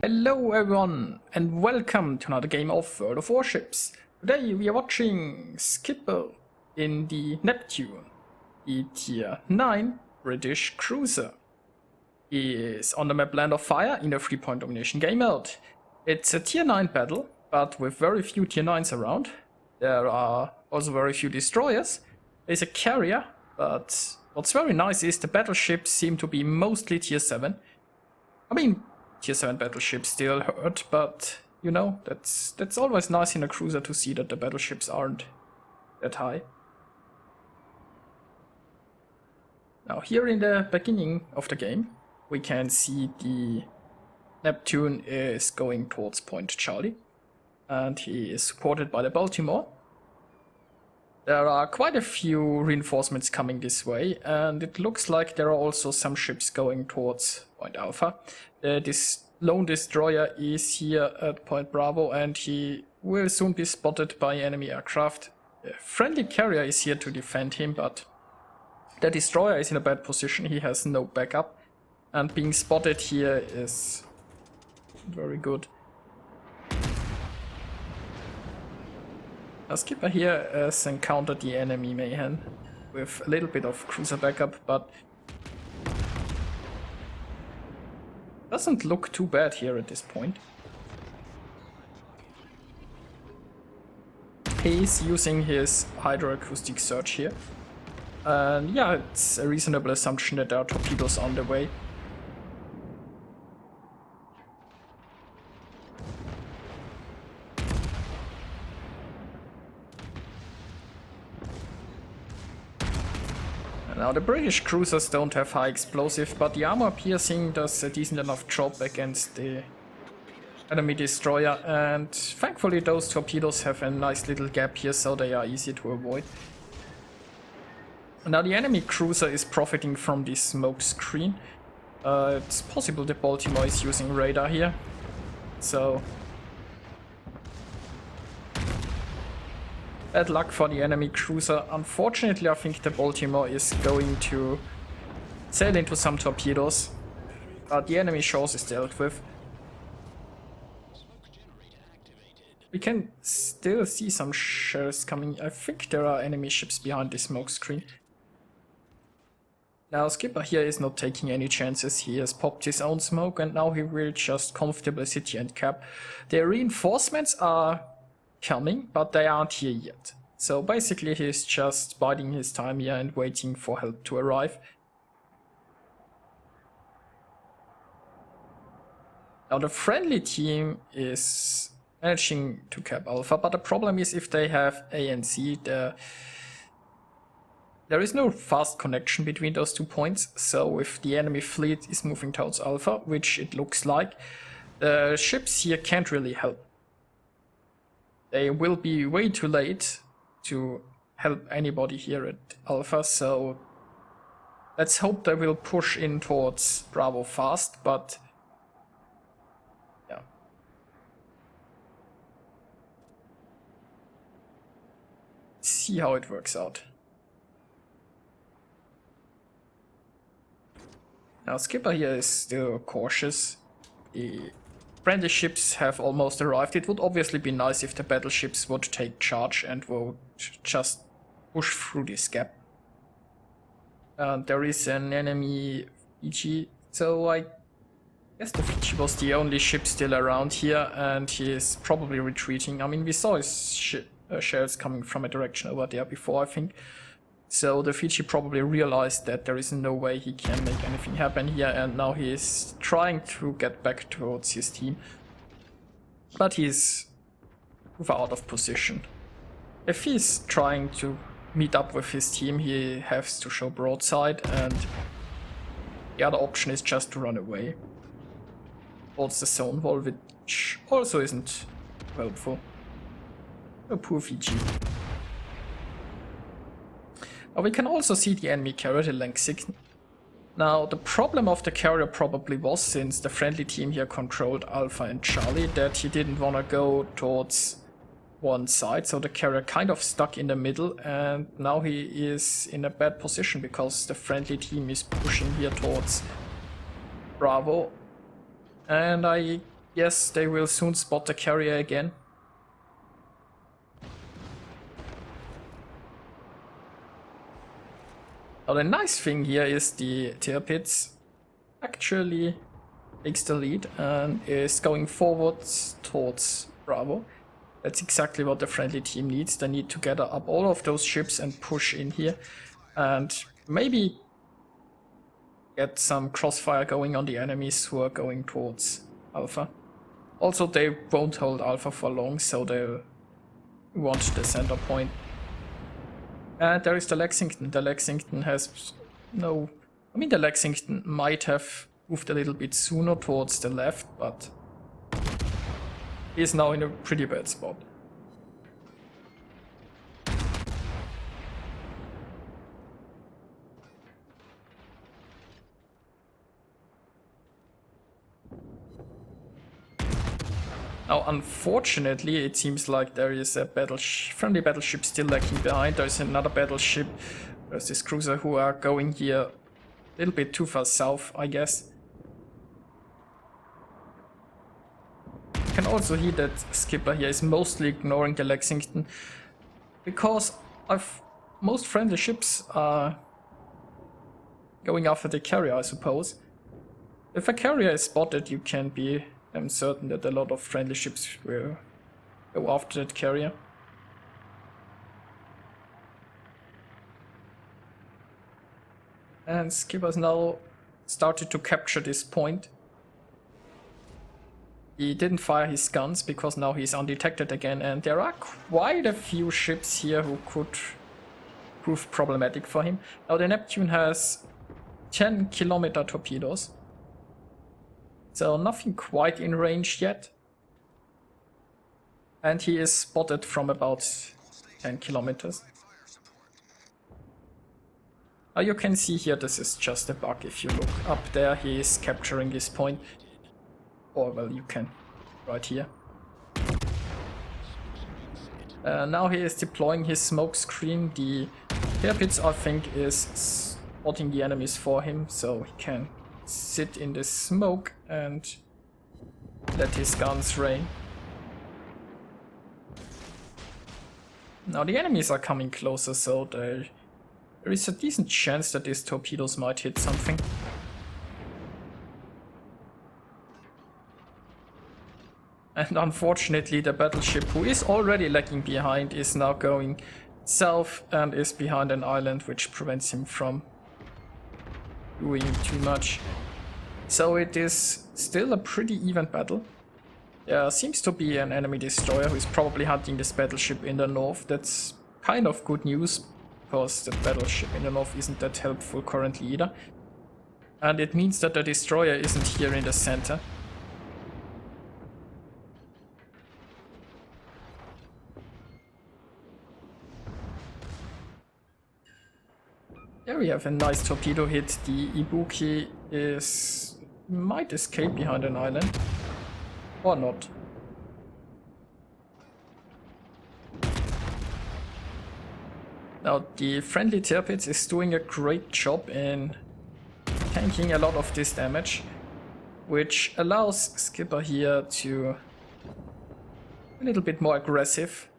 Hello everyone and welcome to another game of World of Warships. Today we are watching Skipper in the Neptune, the tier 9 British cruiser. He is on the map Land of Fire in a 3-point domination game mode. It's a tier 9 battle, but with very few tier 9s around. There are also very few destroyers. There's a carrier, but what's very nice is the battleships seem to be mostly tier 7. I mean, tier 7 battleships still hurt, but you know, that's always nice in a cruiser to see that the battleships aren't that high. Now here in the beginning of the game, we can see the Neptune is going towards Point Charlie, and he is supported by the Baltimore. There are quite a few reinforcements coming this way, and it looks like there are also some ships going towards Point Alpha. This lone destroyer is here at Point Bravo, and he will soon be spotted by enemy aircraft. A friendly carrier is here to defend him, but the destroyer is in a bad position. He has no backup, and being spotted here is very good. Our skipper here has encountered the enemy mayhem with a little bit of cruiser backup, but doesn't look too bad here at this point. He's using his hydroacoustic surge here. And yeah, it's a reasonable assumption that there are torpedoes on the way. Now the British cruisers don't have high explosive, but the armor piercing does a decent enough job against the enemy destroyer, and thankfully those torpedoes have a nice little gap here, so they are easy to avoid. Now the enemy cruiser is profiting from this smoke screen. It's possible the Baltimore is using radar here, so bad luck for the enemy cruiser. Unfortunately, I think the Baltimore is going to sail into some torpedoes, but the enemy shores is dealt with. We can still see some shells coming. I think there are enemy ships behind the smoke screen. Now Skipper here is not taking any chances. He has popped his own smoke, and now he will just comfortably sit here and cap. The reinforcements are coming, but they aren't here yet. So basically he's just biding his time here and waiting for help to arrive. Now the friendly team is managing to cap Alpha, but the problem is if they have A and C, there is no fast connection between those 2 points. So if the enemy fleet is moving towards Alpha, which it looks like, the ships here can't really help. They will be way too late to help anybody here at Alpha, so let's hope they will push in towards Bravo fast, but yeah. See how it works out. Now Skipper here is still cautious. The friendly ships have almost arrived. It would obviously be nice if the battleships would take charge and would just push through this gap. There is an enemy Fiji, so I guess the Fiji was the only ship still around here, and he is probably retreating. I mean, we saw his shells coming from a direction over there before, I think. So the Fiji probably realized that there is no way he can make anything happen here, and now he is trying to get back towards his team. But he's far out of position. If he's trying to meet up with his team, he has to show broadside, and the other option is just to run away towards the zone wall, which also isn't helpful. Oh, poor Fiji. We can also see the enemy carrier, the Length 6. Now, the problem of the carrier probably was, since the friendly team here controlled Alpha and Charlie, that he didn't want to go towards one side, so the carrier kind of stuck in the middle, and now he is in a bad position because the friendly team is pushing here towards Bravo. And I Yes, they will soon spot the carrier again. Now the nice thing here is the Tirpitz actually takes the lead and is going forwards towards Bravo. That's exactly what the friendly team needs. They need to gather up all of those ships and push in here and maybe get some crossfire going on the enemies who are going towards Alpha. Also, they won't hold Alpha for long, so they want the center point. And there is the Lexington. The Lexington has no... I mean, the Lexington might have moved a little bit sooner towards the left, but he is now in a pretty bad spot. Now, unfortunately, it seems like there is a friendly battleship still lagging behind. There's another battleship. There's this cruiser who are going here a little bit too far south, I guess. You can also hear that Skipper here is mostly ignoring the Lexington because most friendly ships are going after the carrier, I suppose. If a carrier is spotted, you can be certain that a lot of friendly ships will go after that carrier. And Skipper's now started to capture this point. He didn't fire his guns because now he's undetected again, and there are quite a few ships here who could prove problematic for him. Now the Neptune has 10-kilometer torpedoes. So nothing quite in range yet. And he is spotted from about 10 kilometers. Now you can see here this is just a bug. If you look up there, he is capturing this point. Or well, you can right here. Now he is deploying his smoke screen. The Tirpitz, I think, is spotting the enemies for him, so he can sit in the smoke and let his guns rain. Now the enemies are coming closer, so there is a decent chance that these torpedoes might hit something. And unfortunately the battleship, who is already lagging behind, is now going south and is behind an island, which prevents him from doing too much. So it is still a pretty even battle. There seems to be an enemy destroyer who is probably hunting this battleship in the north. That's kind of good news, because the battleship in the north isn't that helpful currently either. And it means that the destroyer isn't here in the center. There we have a nice torpedo hit. The Ibuki might escape behind an island. Or not. Now the friendly Tirpitz is doing a great job in tanking a lot of this damage, which allows Skipper here to be a little bit more aggressive.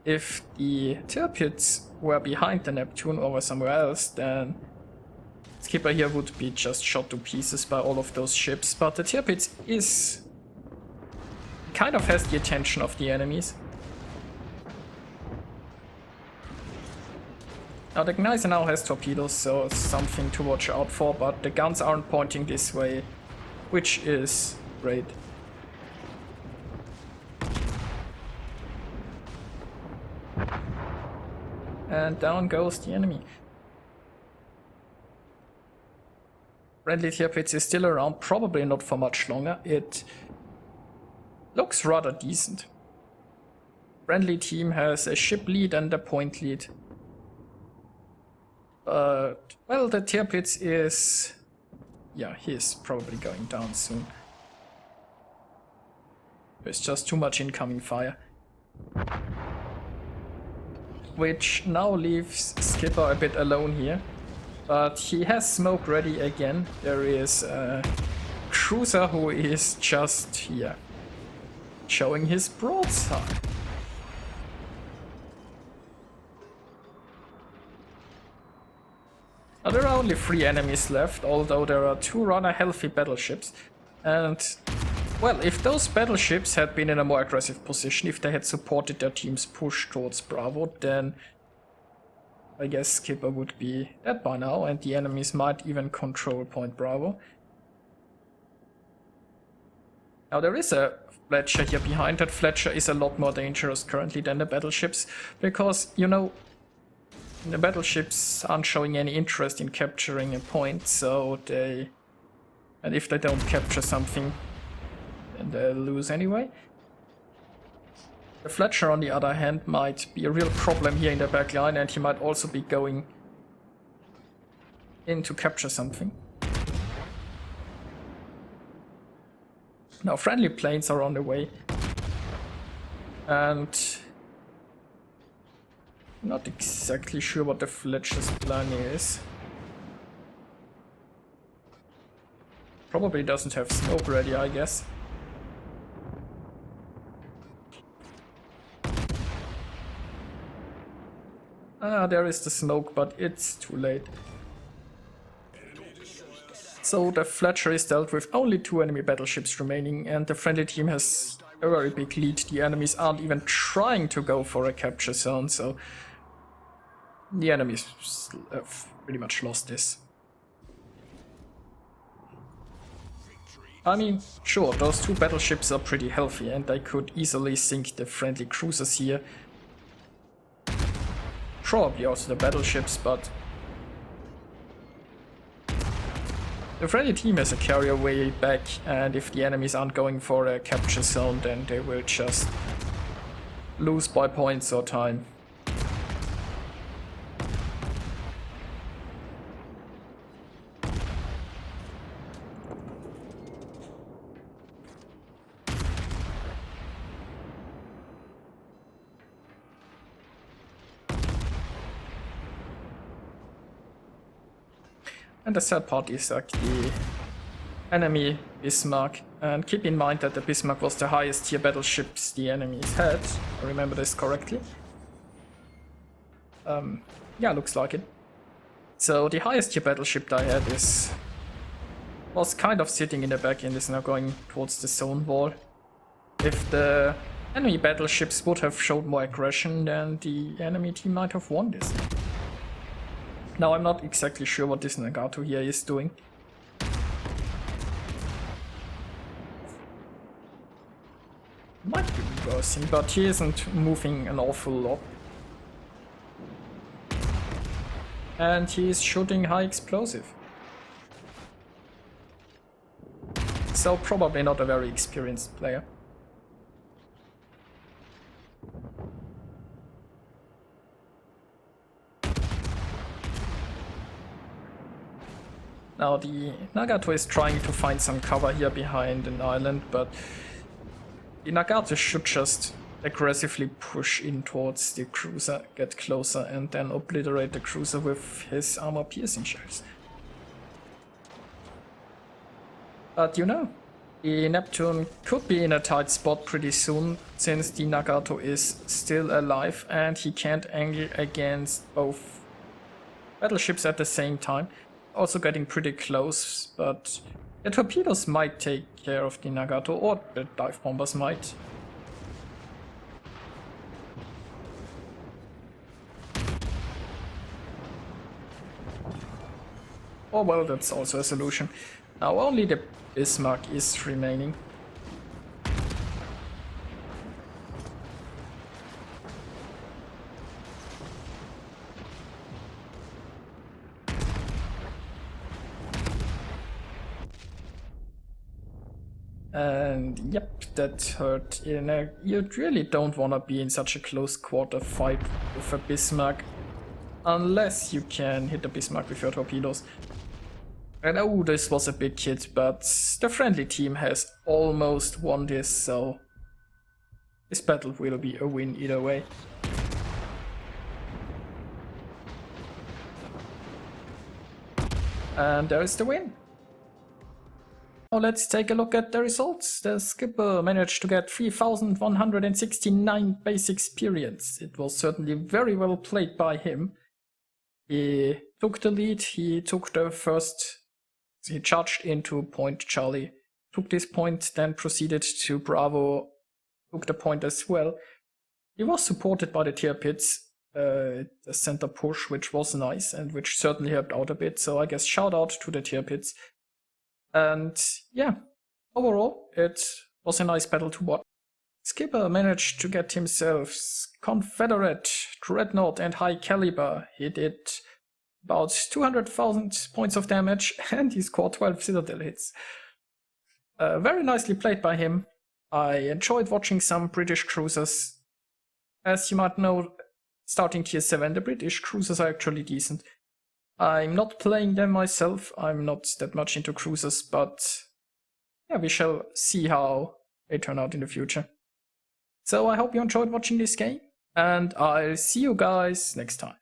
If the Tirpitz were behind the Neptune or were somewhere else, then Skipper here would be just shot to pieces by all of those ships, but the Tirpitz kind of has the attention of the enemies. Now the Gneiser now has torpedoes, so it's something to watch out for, but the guns aren't pointing this way, which is great. And down goes the enemy. Friendly Tirpitz is still around, probably not for much longer. It looks rather decent. Friendly team has a ship lead and a point lead. But, well, the Tirpitz is... yeah, he is probably going down soon. There's just too much incoming fire. Which now leaves Skipper a bit alone here. But he has smoke ready again. There is a cruiser who is just here, showing his broadside. Now, there are only 3 enemies left, although there are 2 rather healthy battleships. And, well, if those battleships had been in a more aggressive position, if they had supported their team's push towards Bravo, then I guess Skipper would be dead by now, and the enemies might even control Point Bravo. Now, there is a Fletcher here behind. That Fletcher is a lot more dangerous currently than the battleships, because, you know, the battleships aren't showing any interest in capturing a point, so they... and if they don't capture something, then they'll lose anyway. The Fletcher, on the other hand, might be a real problem here in the backline, and he might also be going in to capture something. Now, friendly planes are on the way, and not exactly sure what the Fletcher's plan is. Probably doesn't have smoke ready, I guess. Ah, there is the smoke, but it's too late. So the Fletcher is dealt with, only 2 enemy battleships remaining, and the friendly team has a very big lead. The enemies aren't even trying to go for a capture zone, so the enemies have pretty much lost this. I mean, sure, those 2 battleships are pretty healthy, and they could easily sink the friendly cruisers here. Probably also the battleships, but the friendly team has a carrier way back, and if the enemies aren't going for a capture zone, then they will just lose by points or time. And the sad part is like the enemy Bismarck, and keep in mind that the Bismarck was the highest tier battleships the enemies had. I remember this correctly. Yeah, looks like it. So the highest tier battleship I had was kind of sitting in the back and is now going towards the zone wall. If the enemy battleships would have showed more aggression, then the enemy team might have won this. Now, I'm not exactly sure what this Nagato here is doing. Might be reversing, but he isn't moving an awful lot. And he is shooting high explosive. So probably not a very experienced player. Now the Nagato is trying to find some cover here behind an island, but the Nagato should just aggressively push in towards the cruiser, get closer, and then obliterate the cruiser with his armor-piercing shells. But you know, the Neptune could be in a tight spot pretty soon, since the Nagato is still alive and he can't angle against both battleships at the same time. Also getting pretty close, but the torpedoes might take care of the Nagato, or the dive bombers might. Oh well, that's also a solution. Now only the Bismarck is remaining. And yep, that hurt. You really don't want to be in such a close quarter fight with a Bismarck, unless you can hit the Bismarck with your torpedoes. And oh, this was a big hit, but the friendly team has almost won this, so this battle will be a win either way. And there is the win. Now let's take a look at the results. The skipper managed to get 3,169 base experience. It was certainly very well played by him. He took the lead, he took the first, he charged into Point Charlie, took this point, then proceeded to Bravo, took the point as well. He was supported by the tier pits, the center push, which was nice and which certainly helped out a bit, so I guess shout out to the tier pits. And yeah, overall, it was a nice battle to watch. Skipper managed to get himself Confederate, Dreadnought and High Caliber. He did about 200,000 points of damage and he scored 12 Citadel hits. Very nicely played by him. I enjoyed watching some British cruisers. As you might know, starting tier 7, the British cruisers are actually decent. I'm not playing them myself, I'm not that much into cruisers, but yeah, we shall see how they turn out in the future. So I hope you enjoyed watching this game, and I'll see you guys next time.